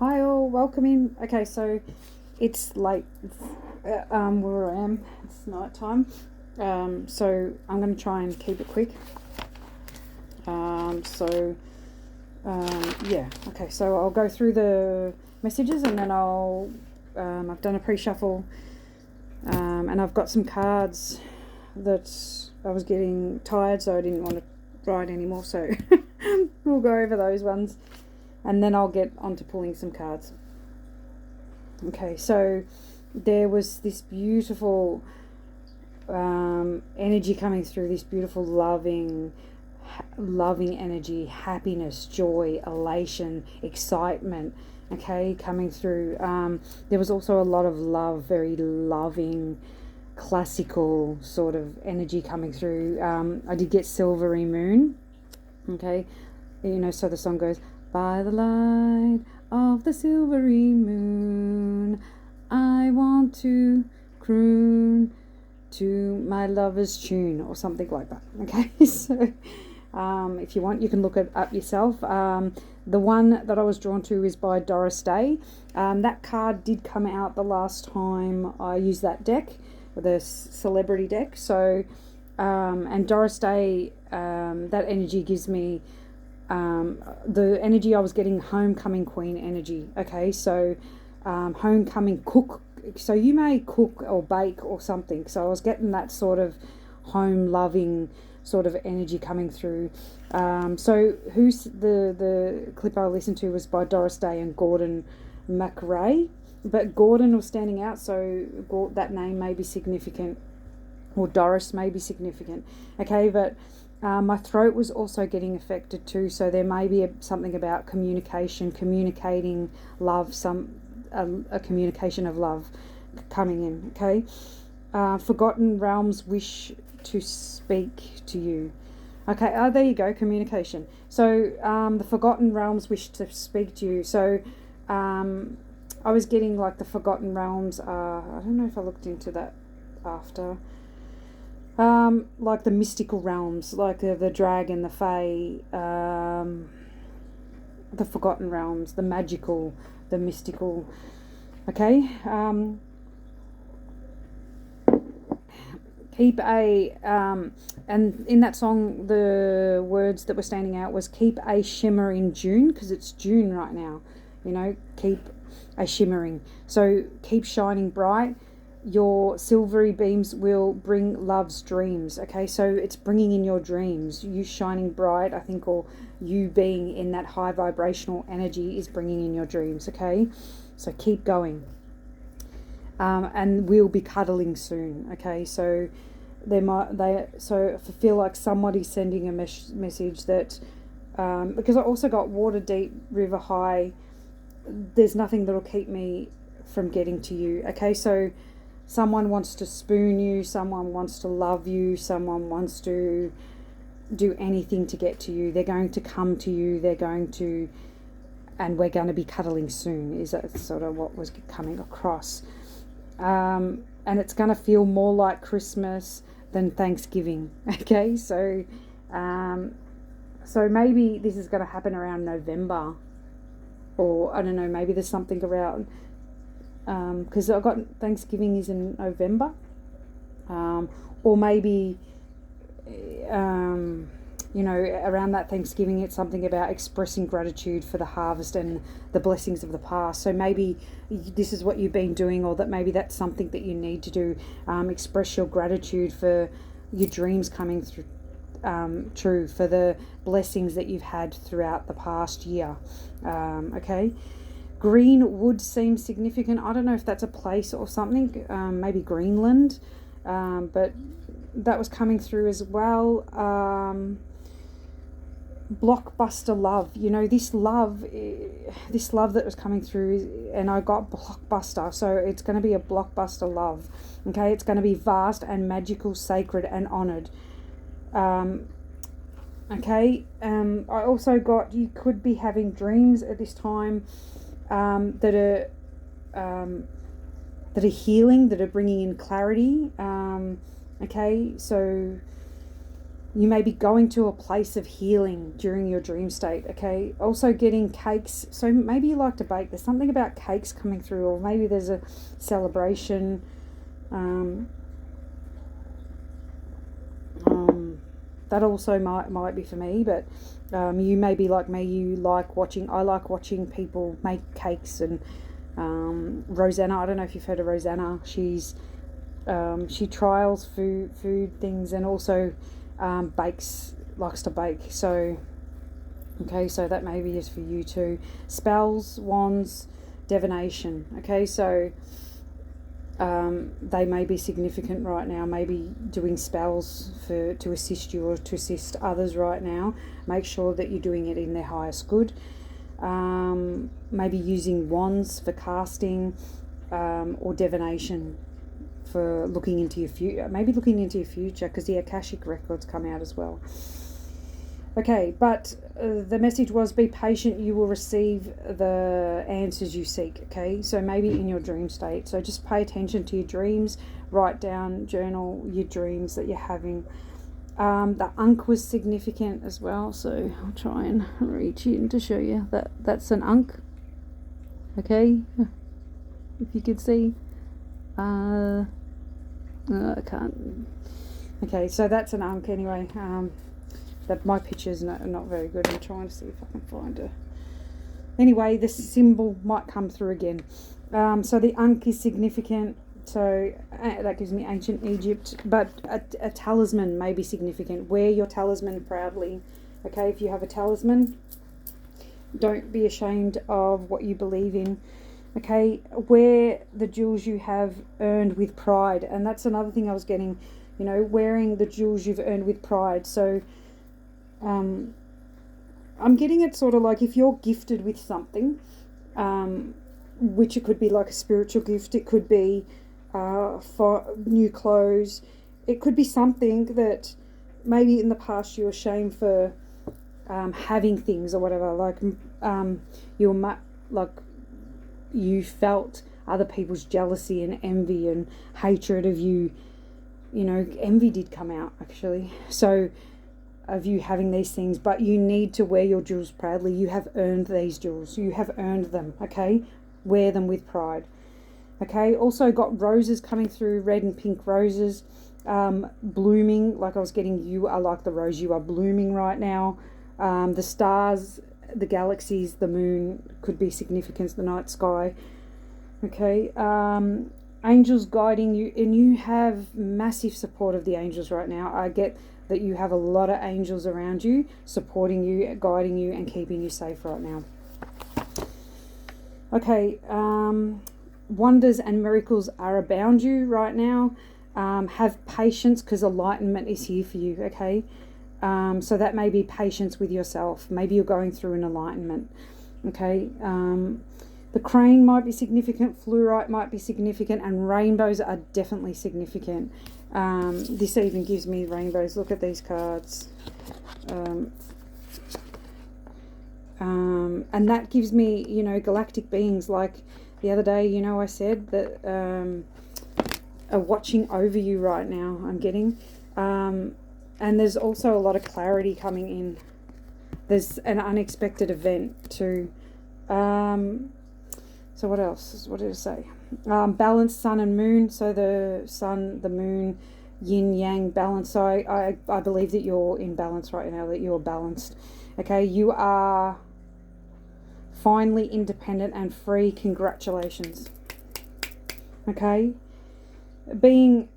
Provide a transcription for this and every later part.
Hi all, welcome in. Okay, so it's late where I am. It's night time. So I'm going to try and keep it quick. So yeah. Okay, so I'll go through the messages and then I've done a pre-shuffle, and I've got some cards that I was getting tired, so I didn't want to write anymore. So we'll go over those ones, and then I'll get onto pulling some cards. Okay, so there was this beautiful energy coming through, this beautiful loving energy, happiness, joy, elation, excitement, okay, coming through. There was also a lot of love, very loving, classical sort of energy coming through. I did get Silvery Moon, okay, so the song goes, by the light of the silvery moon, I want to croon to my lover's tune, or something like that. Okay, so if you want, you can look it up yourself. The one that I was drawn to is by Doris Day. That card did come out the last time I used that deck, the celebrity deck. So, and Doris Day, that energy gives me the energy I was getting, homecoming queen energy. Okay, so homecoming cook. So you may cook or bake or something. So I was getting that sort of home loving sort of energy coming through. So who's the clip I listened to was by Doris Day and Gordon McRae, but Gordon was standing out, so that name may be significant, or Doris may be significant. Okay, but my throat was also getting affected too, so there may be something about communication, communicating love, a communication of love coming in. Okay, forgotten realms wish to speak to you. Okay, there you go, communication. So the forgotten realms wish to speak to you. So I was getting like the forgotten realms. I don't know if I looked into that after. Like the mystical realms, like the dragon, the fae, the forgotten realms, the magical, the mystical. Okay. Keep a and in that song, the words that were standing out was keep a shimmer in June, because it's June right now. Keep a shimmering. So keep shining bright. Your silvery beams will bring love's dreams. Okay, so it's bringing in your dreams. You shining bright, I think, or you being in that high vibrational energy is bringing in your dreams. Okay, so keep going. And we'll be cuddling soon. Okay, so so I feel like somebody's sending a message that because I also got water deep, river high. There's nothing that'll keep me from getting to you. Okay, so someone wants to spoon you, someone wants to love you, someone wants to do anything to get to you. They're going to come to you, and we're going to be cuddling soon, is that sort of what was coming across. And it's going to feel more like Christmas than Thanksgiving. Okay, so maybe this is going to happen around November, or I don't know, maybe there's something around, because I've got Thanksgiving is in November, or maybe around that Thanksgiving it's something about expressing gratitude for the harvest and the blessings of the past. So maybe this is what you've been doing, or that maybe that's something that you need to do. Express your gratitude for your dreams coming through, true, for the blessings that you've had throughout the past year. Okay. Green wood seems significant. I don't know if that's a place or something, maybe Greenland, but that was coming through as well. Blockbuster love, this love that was coming through, and I got blockbuster, so it's going to be a blockbuster love. Okay, it's going to be vast and magical, sacred and honored. Okay, I also got, you could be having dreams at this time that are healing, that are bringing in clarity. Okay, so You may be going to a place of healing during your dream state, okay? Also getting cakes. So maybe you like to bake. There's something about cakes coming through, or maybe there's a celebration. That also might be for me, but you may be like me. I like watching people make cakes. And Rosanna, I don't know if you've heard of Rosanna. She trials food things, and also likes to bake. So okay, so that maybe is for you too. Spells, wands, divination. Okay, so they may be significant right now. Maybe doing spells to assist you or to assist others right now. Make sure that you're doing it in their highest good. Maybe using wands for casting, or divination for looking into your future. Maybe looking into your future, because the Akashic records come out as well. Okay, but the message was, be patient, you will receive the answers you seek, okay? So maybe in your dream state. So just pay attention to your dreams, write down, journal your dreams that you're having. The Ankh was significant as well, so I'll try and reach in to show you that that's an Ankh, okay? If you could see. I can't. Okay, so that's an Ankh anyway. That my picture's not very good. I'm trying to see if I can find it. Anyway, the symbol might come through again. So the Ankh is significant. So that gives me ancient Egypt. But a talisman may be significant. Wear your talisman proudly. Okay, if you have a talisman, don't be ashamed of what you believe in. Okay, wear the jewels you have earned with pride. And that's another thing I was getting, wearing the jewels you've earned with pride. So I'm getting it sort of like, if you're gifted with something, which it could be like a spiritual gift, it could be for new clothes, it could be something that maybe in the past you were ashamed for having things or whatever, like you felt other people's jealousy and envy and hatred of you. Envy did come out actually. So of you having these things, but you need to wear your jewels proudly. You have earned these jewels. You have earned them, okay? Wear them with pride. Okay, also got roses coming through, red and pink roses, blooming, like I was getting, you are like the rose, you are blooming right now. The stars, the galaxies, the moon could be significance, the night sky. Okay, angels guiding you, and you have massive support of the angels right now. I get that you have a lot of angels around you, supporting you, guiding you, and keeping you safe right now. Okay, wonders and miracles are abound you right now. Have patience, because enlightenment is here for you, okay? So that may be patience with yourself. Maybe you're going through an enlightenment, okay? The crane might be significant, fluorite might be significant, and rainbows are definitely significant. This even gives me rainbows. Look at these cards. And that gives me, galactic beings. Like the other day, I said that are watching over you right now, I'm getting. And there's also a lot of clarity coming in. There's an unexpected event too. So what else? What did it say? Balanced sun and moon. So the sun, the moon, yin yang balance. So I believe that you're in balance right now, that you're balanced. Okay, you are finally independent and free. Congratulations. Okay, being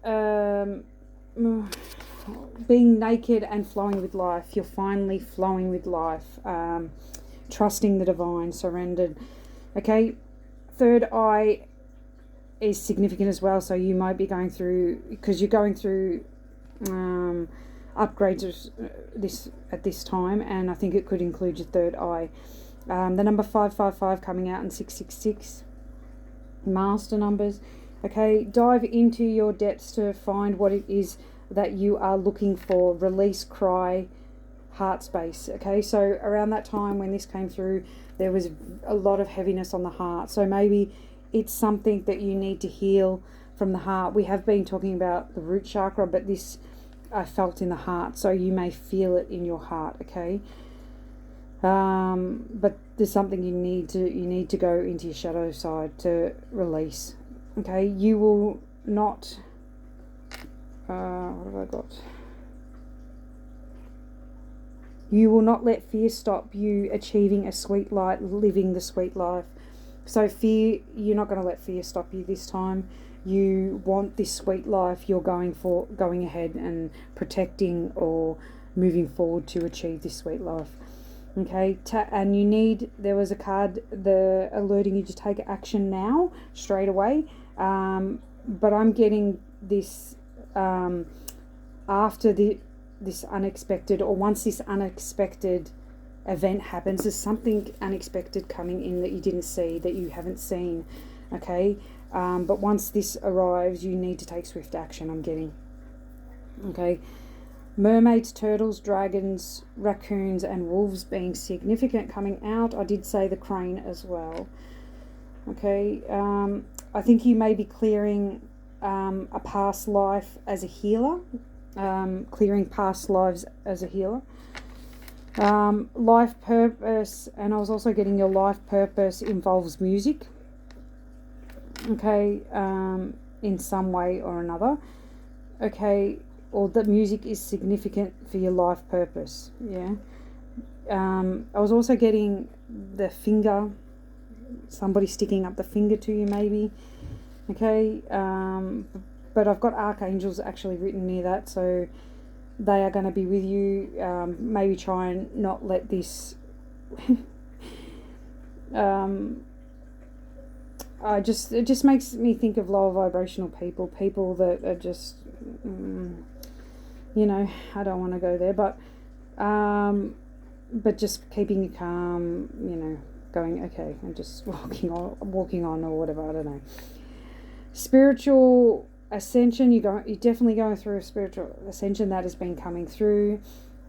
naked and flowing with life. You're finally flowing with life. Trusting the divine, surrendered. Okay, third eye is significant as well. So you might be going through, because you're going through upgrades at this time, and I think it could include your third eye. The number 555 coming out, and 666, master numbers. Okay, dive into your depths to find what it is that you are looking for. Release, cry, heart space. Okay, so around that time when this came through, there was a lot of heaviness on the heart. So maybe it's something that you need to heal from the heart. We have been talking about the root chakra, but this I felt in the heart, so you may feel it in your heart, okay? But there's something you need to go into your shadow side to release, okay? You will not, what have I got? You will not let fear stop you achieving a sweet light, living the sweet life. So fear, you're not going to let fear stop you this time. You want this sweet life, you're going ahead and protecting or moving forward to achieve this sweet life. Okay, and there was a card alerting you to take action now, straight away. But I'm getting this after this unexpected, or once this unexpected event happens, there's something unexpected coming in that you didn't see, that you haven't seen, okay? But once this arrives, you need to take swift action, I'm getting, okay? Mermaids, turtles, dragons, raccoons, and wolves being significant coming out. I did say the crane as well, okay? I think you may be clearing a past life as a healer, clearing past lives as a healer. Life purpose, and I was also getting your life purpose involves music, okay, in some way or another, okay, or that music is significant for your life purpose, yeah. I was also getting the finger, somebody sticking up the finger to you maybe, okay, but I've got archangels actually written near that, so they are going to be with you. Maybe try and not let this it just makes me think of lower vibrational people that are just I don't want to go there, but just keeping you calm, going okay and just walking on or whatever, I don't know. Spiritual ascension, you're definitely going through a spiritual ascension that has been coming through,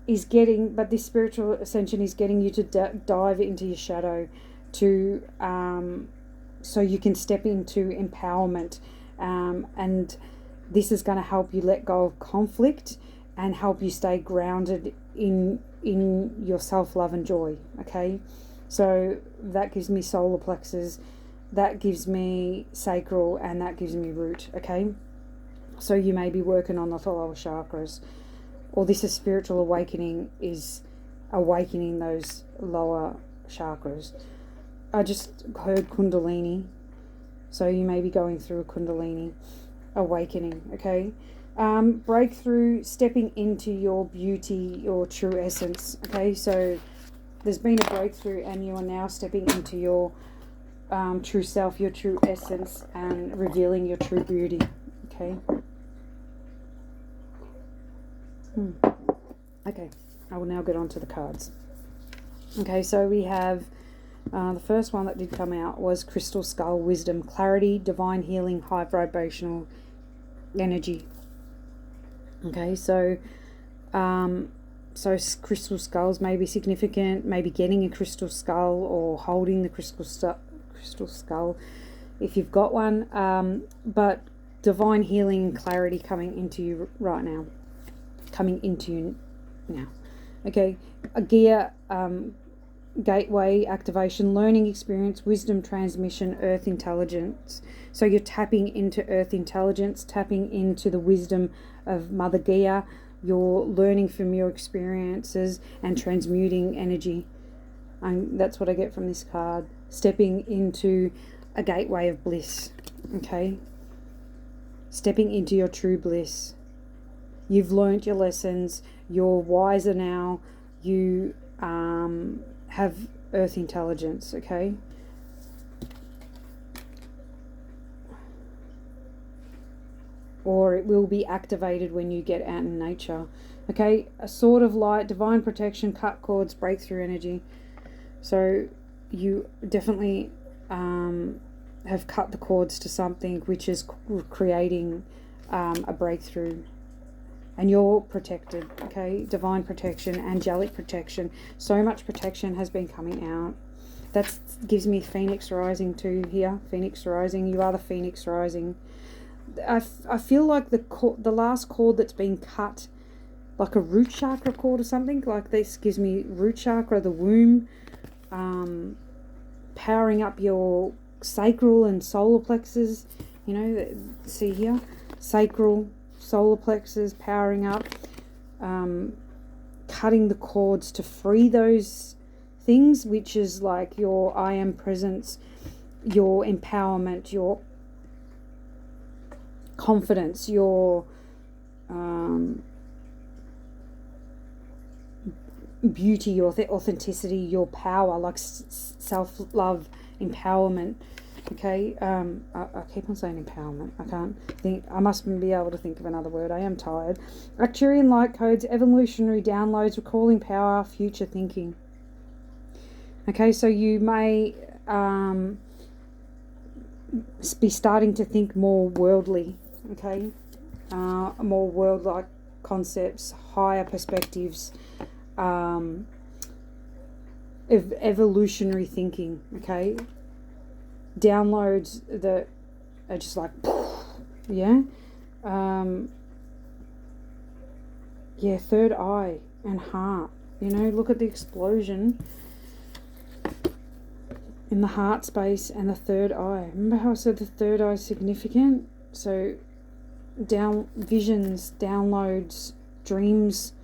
but this spiritual ascension is getting you to dive into your shadow to so you can step into empowerment, and this is going to help you let go of conflict and help you stay grounded in your self-love and joy, okay? So that gives me solar plexus, that gives me sacral, and that gives me root, okay? So you may be working on the lower chakras, or this is spiritual awakening, is awakening those lower chakras. I just heard Kundalini, so you may be going through a Kundalini awakening, okay? Breakthrough, stepping into your beauty, your true essence, okay? So there's been a breakthrough and you are now stepping into your true self, your true essence, and revealing your true beauty, okay? Okay, I will now get on to the cards. Okay, so we have the first one that did come out was Crystal Skull, Wisdom, Clarity, Divine Healing, High Vibrational Energy. Okay, so crystal skulls may be significant, maybe getting a crystal skull or holding the crystal skull if you've got one, but divine healing and clarity coming into you right now. Okay, a gear, gateway, activation, learning experience, wisdom transmission, earth intelligence. So you're tapping into earth intelligence, tapping into the wisdom of Mother Gaia. You're learning from your experiences and transmuting energy. That's what I get from this card. Stepping into a gateway of bliss, okay? Stepping into your true bliss. You've learnt your lessons. You're wiser now. You have earth intelligence, okay? Or it will be activated when you get out in nature, okay? A sword of light, divine protection, cut cords, breakthrough energy. So you definitely have cut the cords to something which is creating a breakthrough. And you're protected, okay? Divine protection, angelic protection. So much protection has been coming out. That gives me Phoenix Rising too here. Phoenix Rising. You are the Phoenix Rising. I feel like the last cord that's been cut like a root chakra cord or something. Like this gives me root chakra, the womb, powering up your sacral and solar plexus. You know, see here, sacral, solar plexus, powering up, cutting the cords to free those things, which is like your I am presence, your empowerment, your confidence, your beauty, your authenticity, your power, like self-love, empowerment. Okay, I keep on saying empowerment. I can't think. I must be able to think of another word. I am tired. Arcturian light codes, evolutionary downloads, recalling power, future thinking. Okay, so you may be starting to think more worldly. Okay, more world-like concepts, higher perspectives, evolutionary thinking. Okay, downloads that are just like, yeah, yeah, third eye and heart. You know, look at the explosion in the heart space and the third eye. Remember how I said the third eye is significant? So visions, downloads, dreams.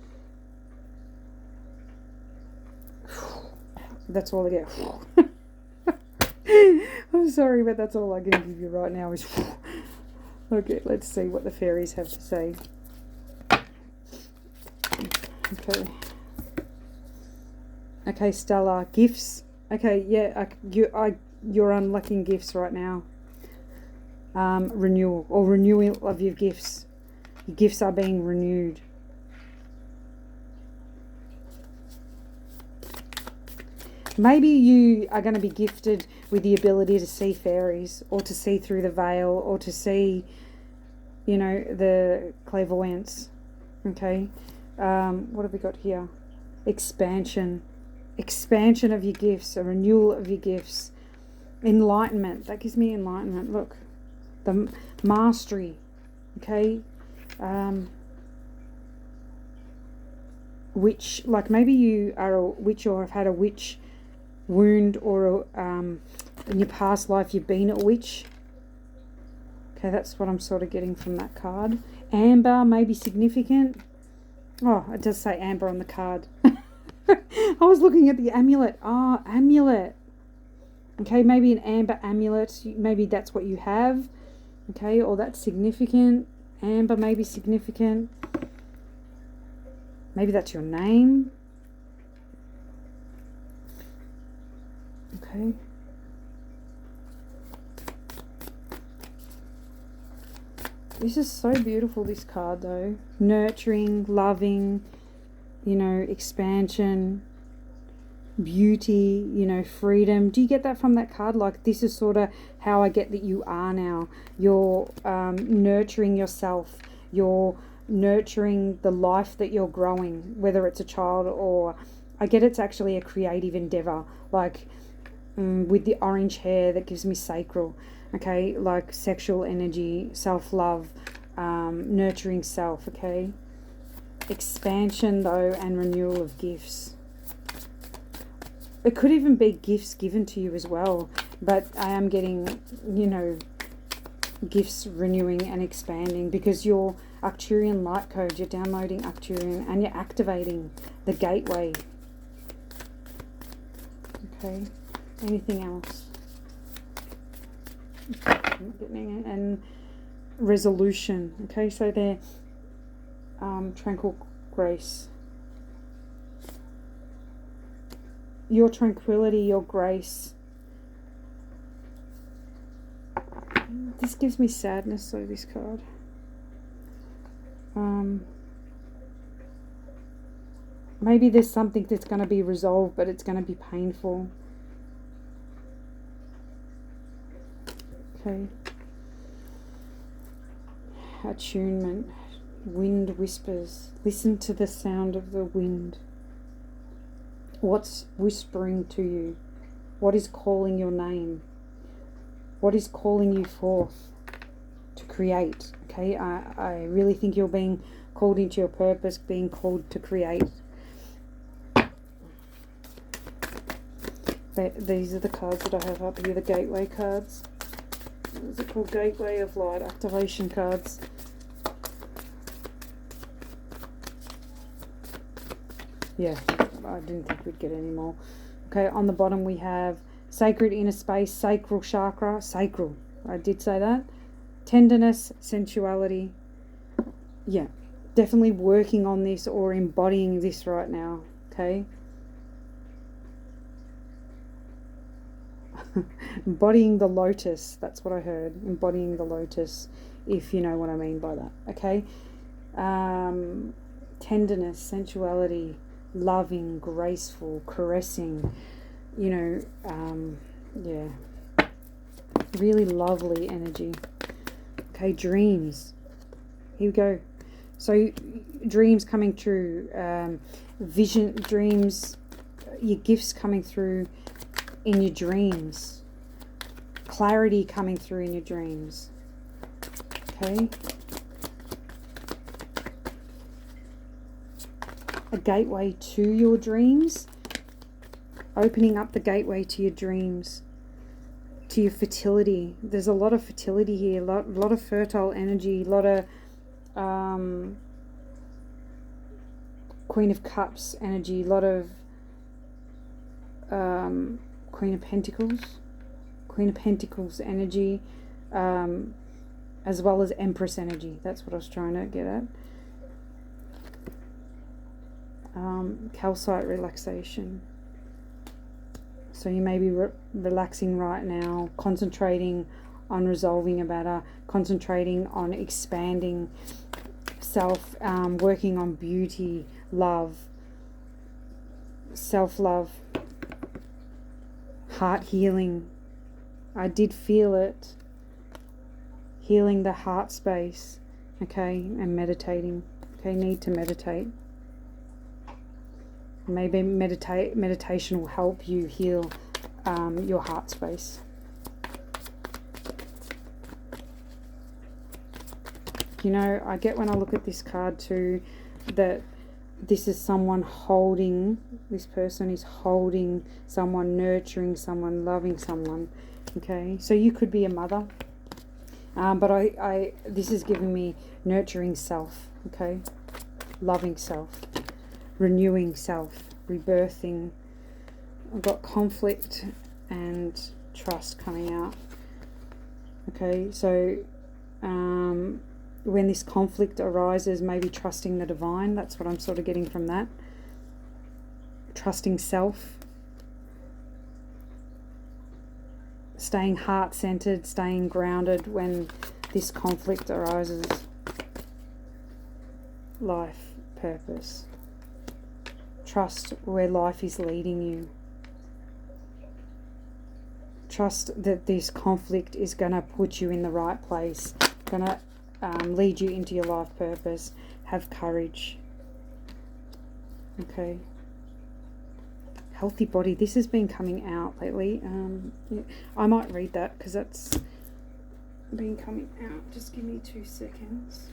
That's all I get. I'm sorry, but that's all I can give you right now is okay, let's see what the fairies have to say. Okay, Stella, gifts. Okay, yeah, you're unlocking gifts right now. Renewal or renewal of your gifts. Your gifts are being renewed. Maybe you are going to be gifted with the ability to see fairies, or to see through the veil, or to see, you know, the clairvoyance. Okay, what have we got here? Expansion of your gifts, a renewal of your gifts, enlightenment. That gives me enlightenment. Look, the mastery. Okay, witch. Like maybe you are a witch or have had a witch wound, or in your past life you've been a witch. Okay, that's what I'm sort of getting from that card. Amber may be significant. Oh, it does say amber on the card. I was looking at the amulet. Ah, amulet. Okay, maybe an amber amulet. Maybe that's what you have. Okay, or that's significant. Amber may be significant. Maybe that's your name. Okay. This is so beautiful, this card though. Nurturing, loving, you know, expansion, beauty, you know, freedom. Do you get that from that card? Like, this is sort of how I get that you are now. You're nurturing yourself. You're nurturing the life that you're growing, whether it's a child or, I get it's actually a creative endeavor. Like, with the orange hair, that gives me sacral. Okay, like sexual energy, self-love, nurturing self. Okay, expansion though, and renewal of gifts. It could even be gifts given to you as well, but I am getting, you know, gifts renewing and expanding, because your Arcturian light code, you're downloading Arcturian and you're activating the gateway. Okay, anything else? And resolution. Okay, so they're tranquil grace. Your tranquility, your grace. This gives me sadness, so this card. Maybe there's something that's going to be resolved, but it's going to be painful. Okay. Attunement. Wind whispers. Listen to the sound of the wind. What's whispering to you? What is calling your name? What is calling you forth to create? Okay, I really think you're being called into your purpose, being called to create. These are the cards that I have up here, the gateway cards. What is it called? Gateway of Light activation cards. Yeah, I didn't think we'd get any more. Okay, on the bottom we have sacred inner space, sacral chakra, sacral. I did say that. Tenderness, sensuality. Yeah, definitely working on this or embodying this right now. Okay. Embodying the lotus. That's what I heard. Embodying the lotus, if you know what I mean by that. Okay. Tenderness, sensuality, loving, graceful, caressing, yeah, really lovely energy. Okay, dreams. Here we go. So dreams coming true, vision, dreams, your gifts coming through in your dreams, clarity coming through in your dreams. Okay. A gateway to your dreams, opening up the gateway to your dreams, to your fertility. There's a lot of fertility here, a lot of fertile energy, a lot of Queen of Cups energy, a lot of Queen of Pentacles energy, as well as Empress energy. That's what I was trying to get at. Calcite relaxation. So you may be relaxing right now, concentrating on resolving a matter, concentrating on expanding self, working on beauty, love, self-love, heart healing. I did feel it. Healing the heart space. Okay, and meditating. Okay, need to meditate. Maybe meditation will help you heal your heart space. You know, I get when I look at this card too, that this is someone holding, this person is holding someone, nurturing someone, loving someone. Okay, so you could be a mother, but this is giving me nurturing self. Okay, loving self, renewing self, rebirthing. I've got conflict and trust coming out. Okay, so when this conflict arises, maybe trusting the divine. That's what I'm sort of getting from that. Trusting self. Staying heart-centered, staying grounded when this conflict arises. Life, purpose. Trust where life is leading you. Trust that this conflict is going to put you in the right place, going to lead you into your life purpose. Have courage. Okay. Healthy body. This has been coming out lately. Yeah, I might read that because that's been coming out. Just give me 2 seconds.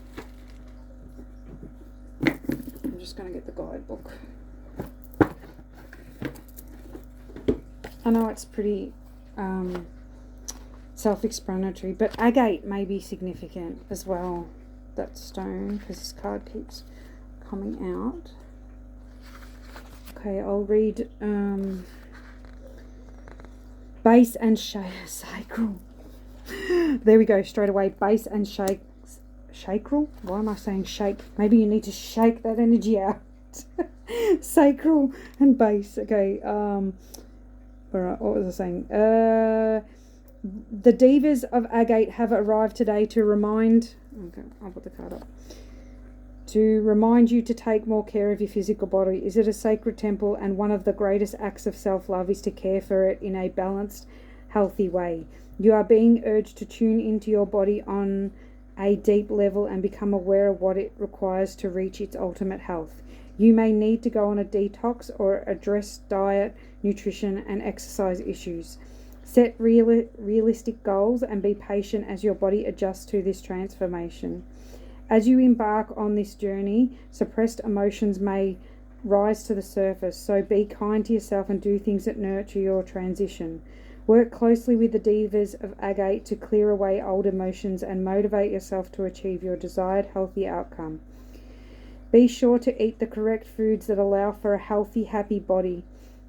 I'm just going to get the guidebook. I know it's pretty self-explanatory, but agate may be significant as well, that stone, because this card keeps coming out. Okay, I'll read base and sacral. There we go, straight away. Base and sacral. Why am I saying shake? Maybe you need to shake that energy out. Sacral and base. Okay. All right. What was I saying? The divas of agate have arrived today to remind. Okay, I'll put the card up. To remind you to take more care of your physical body. Is it a sacred temple? And one of the greatest acts of self-love is to care for it in a balanced, healthy way. You are being urged to tune into your body on a deep level and become aware of what it requires to reach its ultimate health. You may need to go on a detox or address diet, nutrition, and exercise issues. Set realistic goals and be patient as your body adjusts to this transformation. As you embark on this journey, suppressed emotions may rise to the surface, so be kind to yourself and do things that nurture your transition. Work closely with the Divas of Agate to clear away old emotions and motivate yourself to achieve your desired healthy outcome. Be sure to eat the correct foods that allow for a healthy, happy body.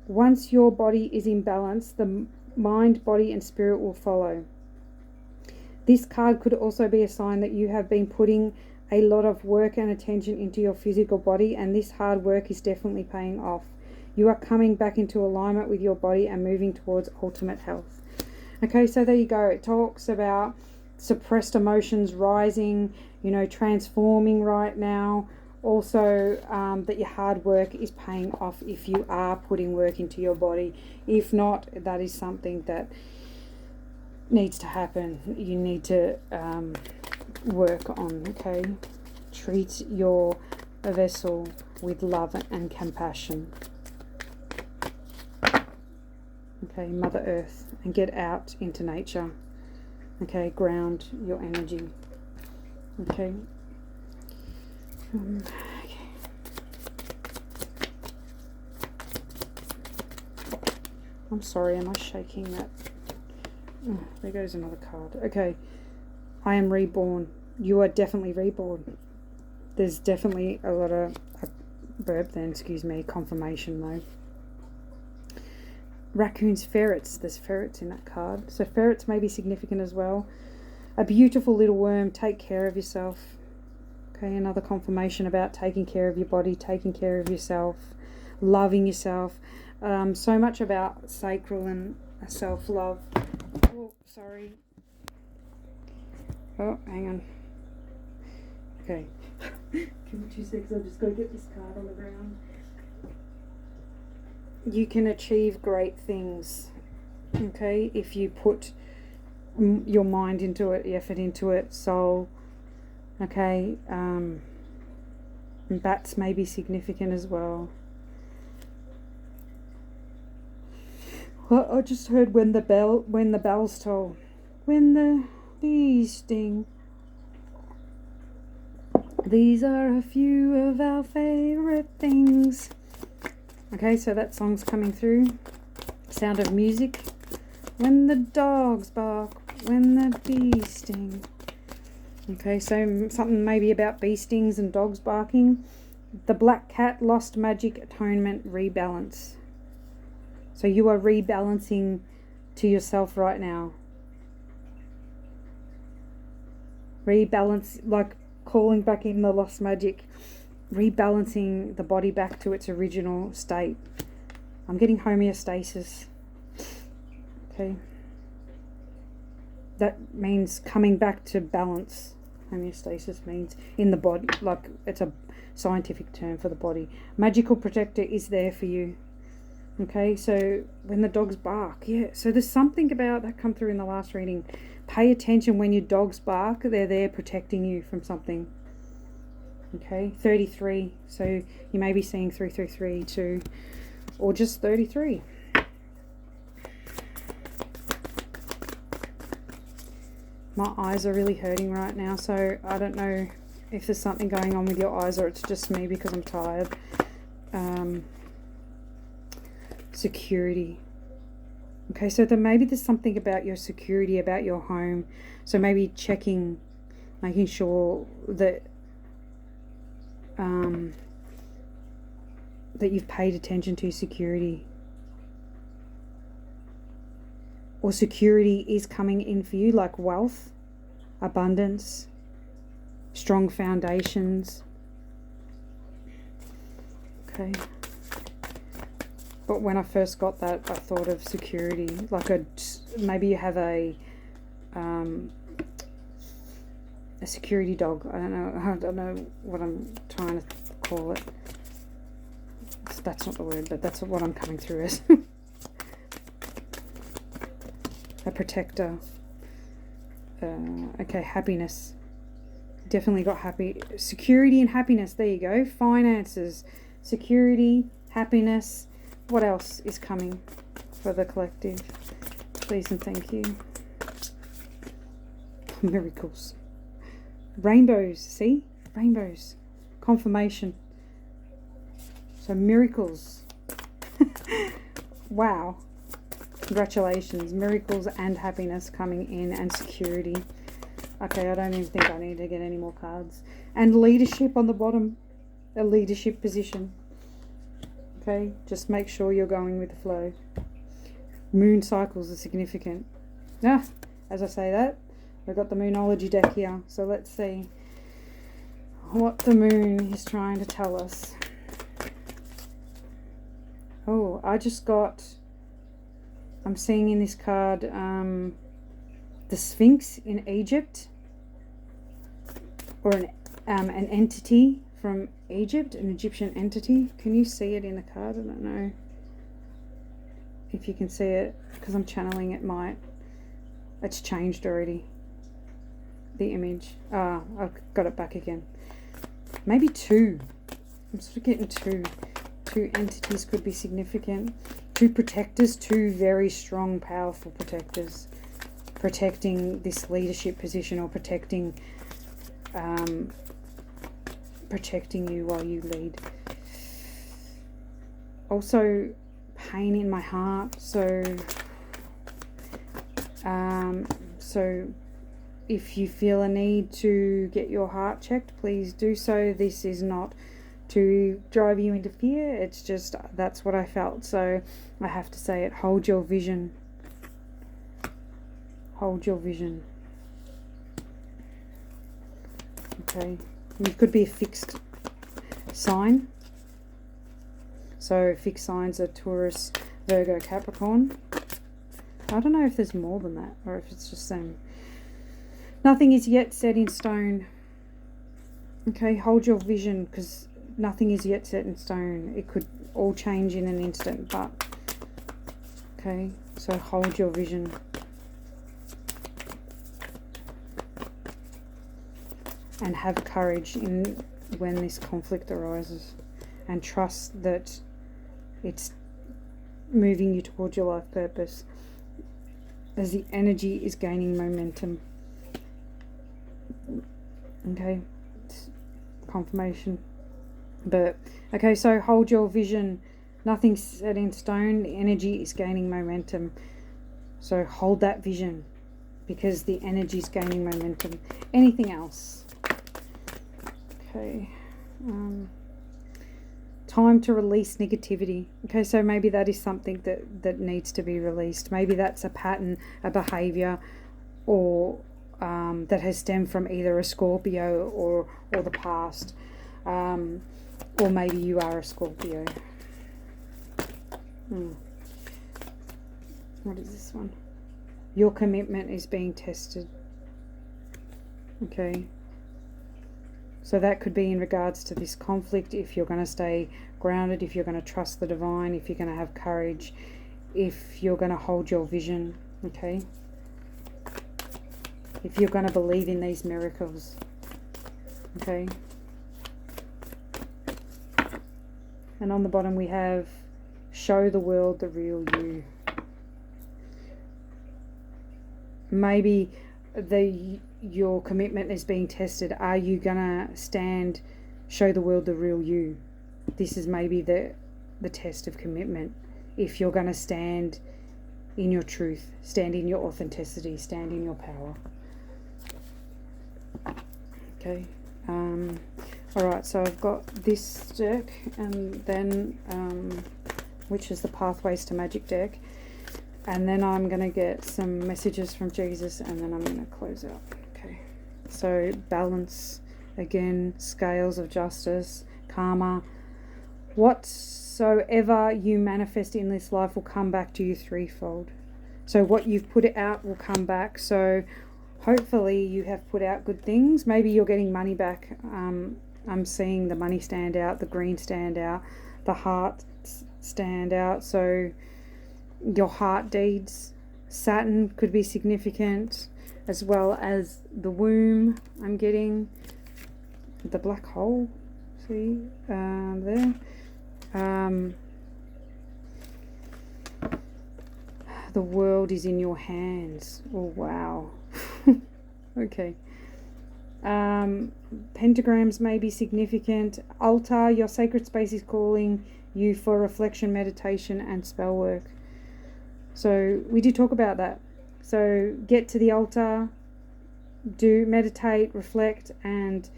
Once your body is in balance, the mind, body, and spirit will follow. This card could also be a sign that you have been putting a lot of work and attention into your physical body, and this hard work is definitely paying off. You are coming back into alignment with your body and moving towards ultimate health. Okay, so there you go. It talks about suppressed emotions rising, transforming right now. Also, that your hard work is paying off if you are putting work into your body. If not, that is something that needs to happen. You need to work on, okay? Treat your vessel with love and compassion. Okay, Mother Earth, and get out into nature. Okay, ground your energy. Okay. I'm sorry, am I shaking that? Oh, there goes another card. Okay, I am reborn. You are definitely reborn. There's definitely a lot of confirmation though. Raccoons, ferrets. There's ferrets in that card. So ferrets may be significant as well. A beautiful little worm. Take care of yourself. Okay, another confirmation about taking care of your body, taking care of yourself, loving yourself. So much about sacral and self-love. Oh, sorry. Oh, hang on. Okay. Give me 2 seconds. I've just got to get this card on the ground. You can achieve great things, okay, if you put your mind into it, effort into it, soul, okay. Bats may be significant as well. Well, I just heard when the bells toll, when the bees sting. These are a few of our favourite things. Okay, so that song's coming through. Sound of Music. When the dogs bark, when the bees sting. Okay, so something maybe about bee stings and dogs barking. The Black Cat, Lost Magic, Atonement, Rebalance. So you are rebalancing to yourself right now. Rebalance, like calling back in the lost magic. Rebalancing the body back to its original state. I'm getting homeostasis. Okay. That means coming back to balance. Homeostasis means in the body, like it's a scientific term for the body. Magical protector is there for you. Okay, so when the dogs bark, yeah. So there's something about that come through in the last reading. Pay attention when your dogs bark. They're there protecting you from something. Okay, 33. So you may be seeing 333 too, or just 33. My eyes are really hurting right now, so I don't know if there's something going on with your eyes or it's just me because I'm tired. Security. Okay, so maybe there's something about your security, about your home. So maybe checking, making sure that that you've paid attention to security, or security is coming in for you, like wealth, abundance, strong foundations. Okay, but when I first got that, I thought of security, like maybe you have a security dog. I don't know what I'm trying to call it. That's not the word, but that's what I'm coming through as. A protector. Okay, happiness. Definitely got security and happiness. There you go. Finances, security, happiness. What else is coming for the collective? Please and thank you. Miracles. Rainbows, see? Rainbows. Confirmation. So miracles. Wow. Congratulations. Miracles and happiness coming in, and security. Okay, I don't even think I need to get any more cards. And leadership on the bottom. A leadership position. Okay, just make sure you're going with the flow. Moon cycles are significant. As I say that, we've got the Moonology deck here. So let's see what the moon is trying to tell us. Oh, I'm seeing in this card the Sphinx in Egypt, or an entity from Egypt, an Egyptian entity. Can you see it in the card? I don't know if you can see it, because I'm channeling it. It's changed already, the image. I've got it back again. Maybe two. I'm sort of getting two entities could be significant. Two protectors, two very strong, powerful protectors, protecting this leadership position, or protecting you while you lead. Also, pain in my heart. So if you feel a need to get your heart checked, please do so. This is not to drive you into fear. It's just, that's what I felt. So I have to say it. Hold your vision. Hold your vision. Okay. It could be a fixed sign. So fixed signs are Taurus, Virgo, Capricorn. I don't know if there's more than that, or if it's just them. Nothing is yet set in stone. Okay, hold your vision, because nothing is yet set in stone. It could all change in an instant, but okay, so hold your vision. And have courage when this conflict arises, and trust that it's moving you towards your life purpose, as the energy is gaining momentum. Okay, confirmation. But okay, so hold your vision. Nothing's set in stone. The energy is gaining momentum. So hold that vision, because the energy is gaining momentum. Anything else? Okay. Time to release negativity. Okay, so maybe that is something that needs to be released. Maybe that's a pattern, a behavior, or that has stemmed from either a Scorpio or the past. Or maybe you are a Scorpio. What is this one? Your commitment is being tested. Okay. So that could be in regards to this conflict, if you're going to stay grounded, if you're going to trust the divine, if you're going to have courage, if you're going to hold your vision, okay? If you're going to believe in these miracles, okay? And on the bottom we have, show the world the real you. Maybe your commitment is being tested. Are you gonna stand, show the world the real you? This is maybe the test of commitment. If you're gonna stand in your truth, stand in your authenticity, stand in your power. Okay. Alright, so I've got this deck, and then which is the Pathways to Magic deck. And then I'm going to get some messages from Jesus, and then I'm going to close out. Okay. So balance, again, scales of justice, karma. Whatsoever you manifest in this life will come back to you threefold. So what you've put out will come back. So hopefully you have put out good things. Maybe you're getting money back. I'm seeing the money stand out, the green stand out, the heart stand out. So your heart deeds. Saturn could be significant, as well as the womb. I'm getting the black hole. See there. The world is in your hands. Oh wow. Okay. Pentagrams may be significant. Altar, your sacred space is calling you for reflection, meditation, and spell work. So we did talk about that. So get to the altar, do meditate, reflect, and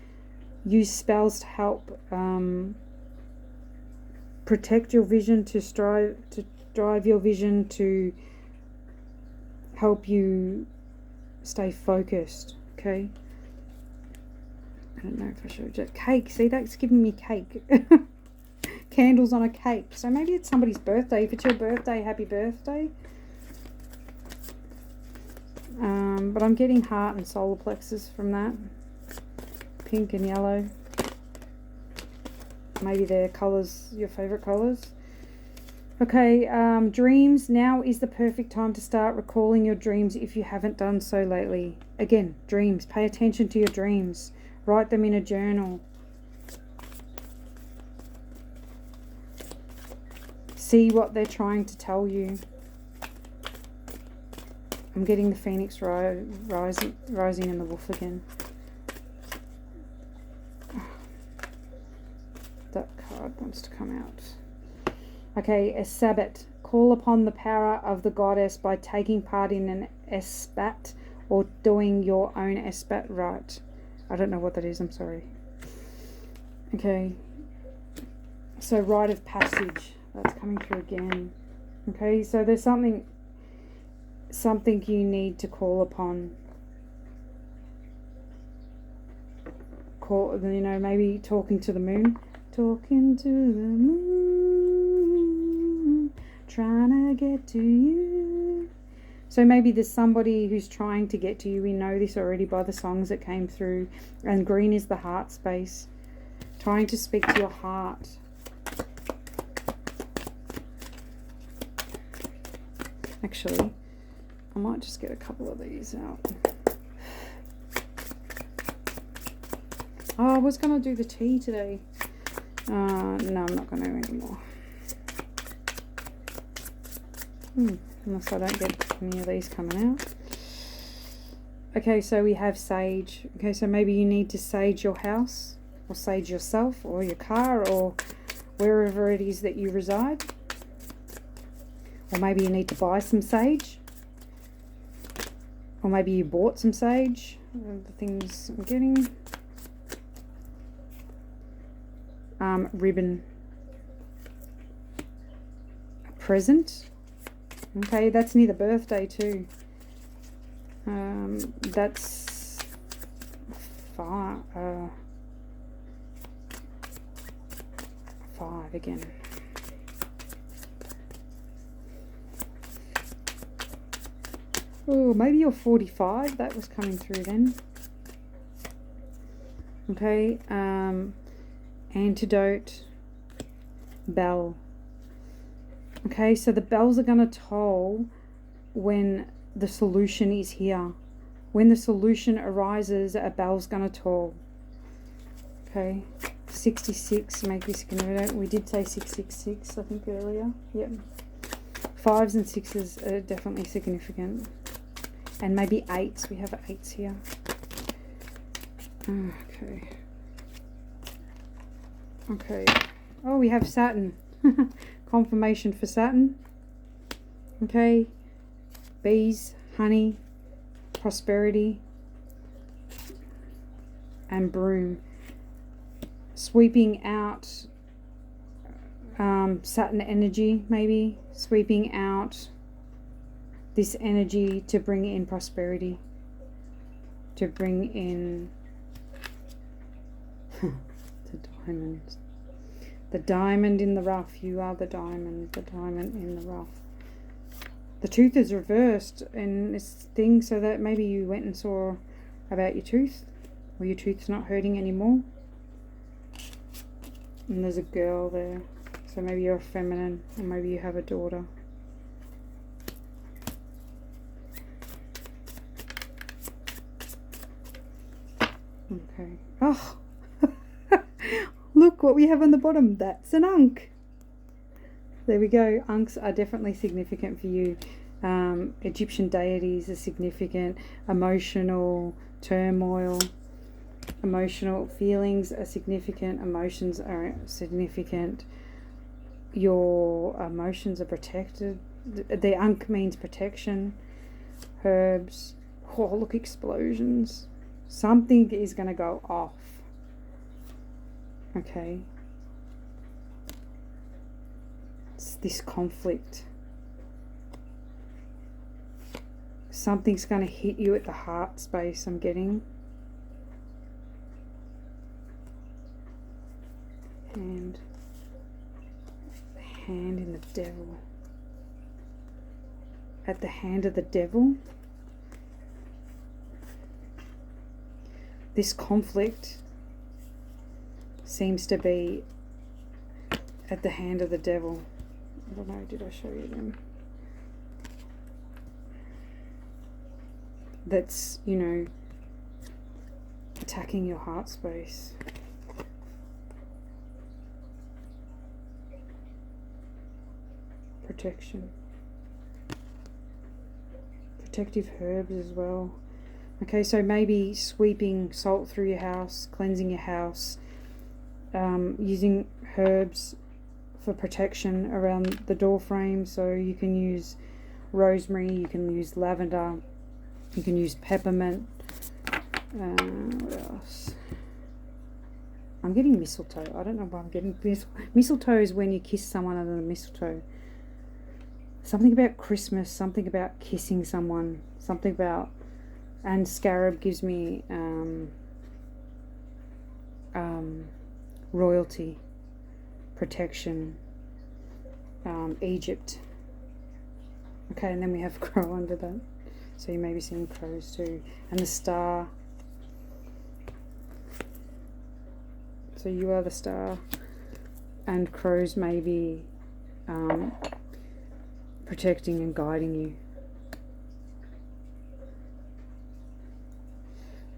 use spells to help protect your vision, to drive your vision, to help you stay focused. Okay. I don't know if I showed you cake. See, that's giving me cake. Candles on a cake. So maybe it's somebody's birthday. If it's your birthday, happy birthday. But I'm getting heart and solar plexus from that. Pink and yellow. Maybe they're colours, your favourite colours. Okay, dreams. Now is the perfect time to start recalling your dreams if you haven't done so lately. Again, dreams. Pay attention to your dreams. Write them in a journal. See what they're trying to tell you. I'm getting the phoenix rising in the wolf again. That card wants to come out. Okay, a Sabbat. Call upon the power of the goddess by taking part in an esbat or doing your own esbat rite. I don't know what that is, I'm sorry. Okay. So rite of passage. That's coming through again. Okay, so there's something you need to call upon. Maybe talking to the moon. Talking to the moon, trying to get to you. So maybe there's somebody who's trying to get to you. We know this already by the songs that came through. And green is the heart space. Trying to speak to your heart. Actually, I might just get a couple of these out. Oh, I was going to do the tea today. No, I'm not going to anymore. Unless I don't get any of these coming out. Okay, so we have sage. Okay, so maybe you need to sage your house, or sage yourself, or your car, or wherever it is that you reside. Or maybe you need to buy some sage. Or maybe you bought some sage. The things I'm getting. Ribbon. A present. Okay, that's near the birthday too. That's 5 again. Oh, maybe you're 45. That was coming through then. Okay. Antidote. Bell. Okay, so the bells are going to toll when the solution is here. When the solution arises, a bell's going to toll. Okay. 66. Make this significant. We did say 666, I think, earlier. Yep. 5s and 6s are definitely significant. And maybe 8s. We have 8s here. Okay. Okay. Oh, we have Saturn. Confirmation for Saturn. Okay. Bees, honey, prosperity, and broom. Sweeping out Saturn energy, maybe. Sweeping out this energy to bring in prosperity. To bring in the diamonds. The diamond in the rough. You are the diamond. The diamond in the rough. The tooth is reversed in this thing, so that maybe you went and saw about your tooth, or your tooth's not hurting anymore. And there's a girl there, so maybe you're feminine, or maybe you have a daughter. Okay. Oh, look what we have on the bottom. That's an Ankh. There we go. Ankhs are definitely significant for you. Egyptian deities are significant. Emotional turmoil. Emotional feelings are significant. Emotions are significant. Your emotions are protected. The Ankh means protection. Herbs. Oh, look, explosions. Something is going to go off. Okay. It's this conflict. Something's going to hit you at the heart space, I'm getting. And the hand in the devil. At the hand of the devil. This conflict seems to be at the hand of the devil. I don't know, did I show you them? That's, you know, attacking your heart space. Protection. Protective herbs as well. Okay, so maybe sweeping salt through your house, cleansing your house, using herbs for protection around the door frame. So you can use rosemary, you can use lavender, you can use peppermint. What else? I'm getting mistletoe. I don't know why I'm getting mistletoe. Is when you kiss someone under the mistletoe. Something about Christmas, something about kissing someone, something about, and scarab gives me royalty, protection, Egypt. Okay, and then we have crow under that. So you may be seeing crows too. And the star. So you are the star. And crows may be protecting and guiding you.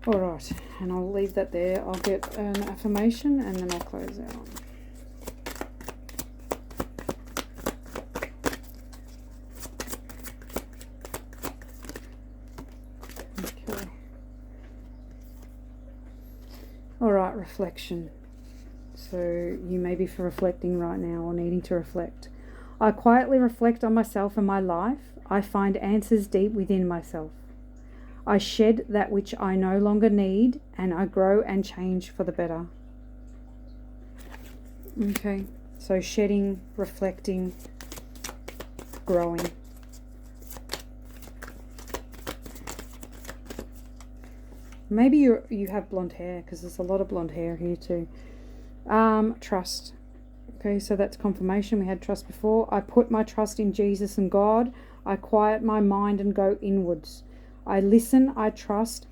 Alright, and I'll leave that there. I'll get an affirmation and then I'll close out. Okay. Alright, reflection. So you may be reflecting right now or needing to reflect. I quietly reflect on myself and my life. I find answers deep within myself. I shed that which I no longer need, and I grow and change for the better. Okay, so shedding, reflecting, growing. Maybe you have blonde hair, because there's a lot of blonde hair here too. Trust. Okay, so that's confirmation. We had trust before. I put my trust in Jesus and God. I quiet my mind and go inwards. I listen, I trust.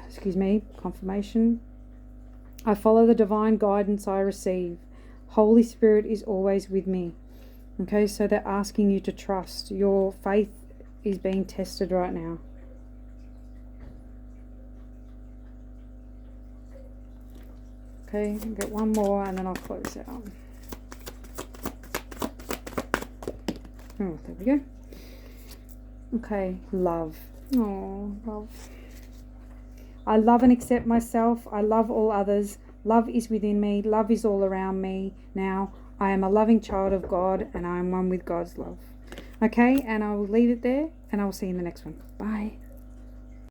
Excuse me, confirmation. I follow the divine guidance I receive. Holy Spirit is always with me. Okay, so they're asking you to trust. Your faith is being tested right now. Okay, I'll get one more and then I'll close out. Oh, there we go. Okay, love. Oh, love. I love and accept myself. I love all others. Love is within me. Love is all around me now. I am a loving child of God and I am one with God's love. Okay, and I will leave it there and I will see you in the next one. Bye.